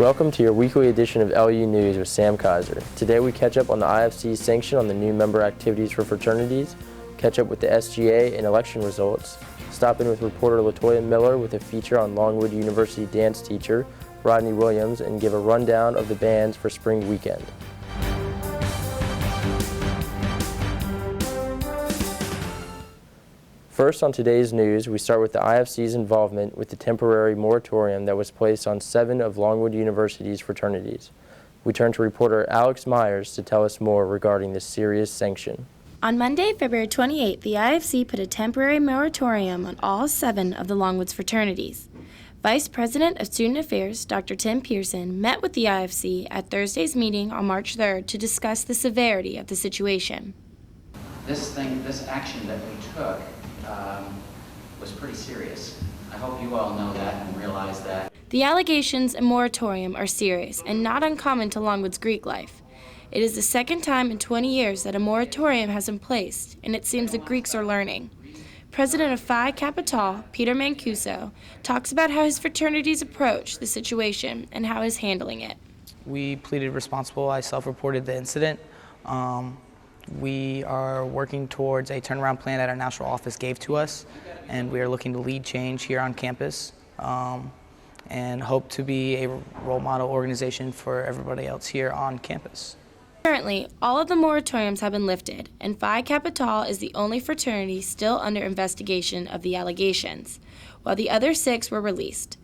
Welcome to your weekly edition of LU News with Sam Kaiser. Today we catch up on the IFC's sanction on the new member activities for fraternities, catch up with the SGA and election results, stop in with reporter LaToya Miller with a feature on Longwood University dance teacher Rodney Williams, and give a rundown of the bands for spring weekend. First on today's news, we start with the IFC's involvement with the temporary moratorium that was placed on 7 of Longwood University's fraternities. We turn to reporter Alex Myers to tell us more regarding this serious sanction. On Monday, February 28th, the IFC put a temporary moratorium on all 7 of the Longwood's fraternities. Vice President of Student Affairs, Dr. Tim Pearson, met with the IFC at Thursday's meeting on March 3rd to discuss the severity of the situation. This action that we took was pretty serious. I hope you all know that and realize that. The allegations and moratorium are serious and not uncommon to Longwood's Greek life. It is the second time in 20 years that a moratorium has been placed, and it seems the Greeks are learning. President of Phi Kappa Tau, Peter Mancuso, talks about how his fraternities approach the situation and how he's handling it. We pleaded responsible. I self-reported the incident. We are working towards a turnaround plan that our national office gave to us, and we are looking to lead change here on campus and hope to be a role model organization for everybody else here on campus. Currently, all of the moratoriums have been lifted, and Phi Kappa Tau is the only fraternity still under investigation of the allegations, while the other 6 were released.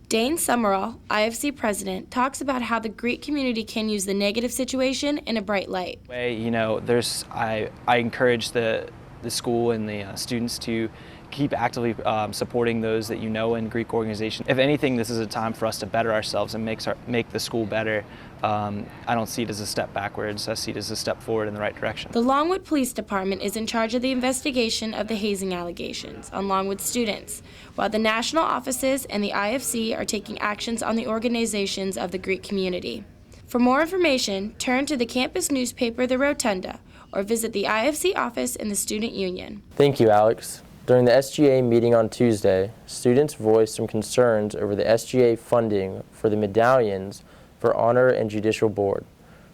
Dane Summerall, IFC president, talks about how the Greek community can use the negative situation in a bright light. I encourage the school and the students to keep actively supporting those that you know in Greek organizations. If anything, this is a time for us to better ourselves and make the school better. I don't see it as a step backwards. I see it as a step forward in the right direction. The Longwood Police Department is in charge of the investigation of the hazing allegations on Longwood students, while the national offices and the IFC are taking actions on the organizations of the Greek community. For more information, turn to the campus newspaper, The Rotunda, or visit the IFC office in the Student Union. Thank you, Alex. During the SGA meeting on Tuesday, students voiced some concerns over the SGA funding for the medallions for Honor and Judicial Board.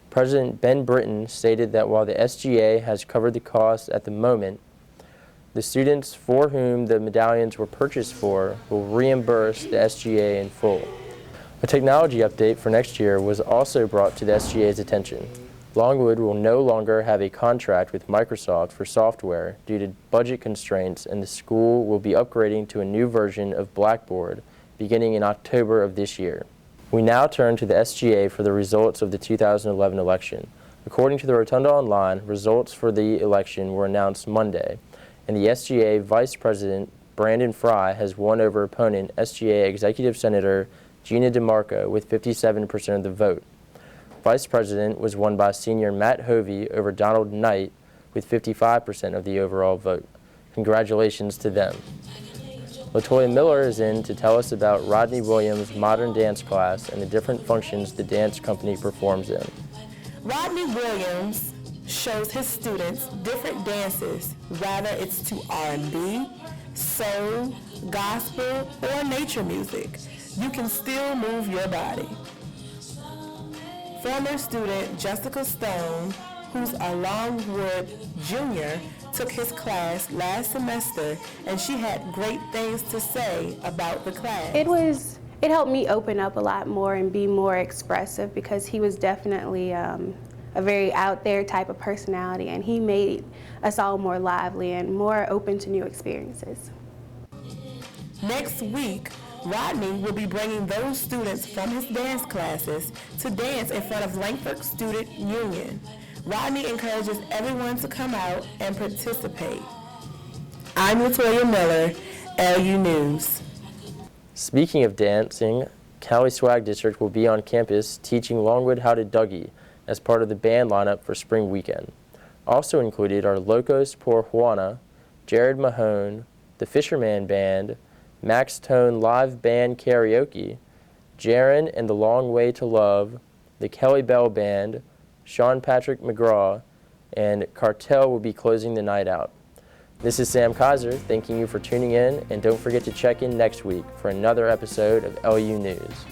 President Ben Britton stated that while the SGA has covered the costs at the moment, the students for whom the medallions were purchased for will reimburse the SGA in full. A technology update for next year was also brought to the SGA's attention. Longwood will no longer have a contract with Microsoft for software due to budget constraints, and the school will be upgrading to a new version of Blackboard beginning in October of this year. We now turn to the SGA for the results of the 2011 election. According to the Rotunda Online, results for the election were announced Monday, and the SGA Vice President Brandon Fry has won over opponent SGA Executive Senator Gina DeMarco with 57% of the vote. Vice President was won by senior Matt Hovey over Donald Knight with 55% of the overall vote. Congratulations to them. LaToya Miller is in to tell us about Rodney Williams' modern dance class and the different functions the dance company performs in. Rodney Williams shows his students different dances, whether it's to R&B, soul, gospel, or nature music. You can still move your body. Former student Jessica Stone, who's a Longwood junior, took his class last semester, and she had great things to say about the class. It helped me open up a lot more and be more expressive, because he was definitely a very out there type of personality, and he made us all more lively and more open to new experiences. Next week, Rodney will be bringing those students from his dance classes to dance in front of Langford Student Union. Rodney encourages everyone to come out and participate. I'm LaToya Miller, LU News. Speaking of dancing, Cali Swag District will be on campus teaching Longwood how to Dougie as part of the band lineup for spring weekend. Also included are Locos Por Juana, Jared Mahone, the Fisherman Band, Max Tone Live Band Karaoke, Jaron and the Long Way to Love, the Kelly Bell Band, Sean Patrick McGraw, and Cartel will be closing the night out. This is Sam Kaiser, thanking you for tuning in, and don't forget to check in next week for another episode of LU News.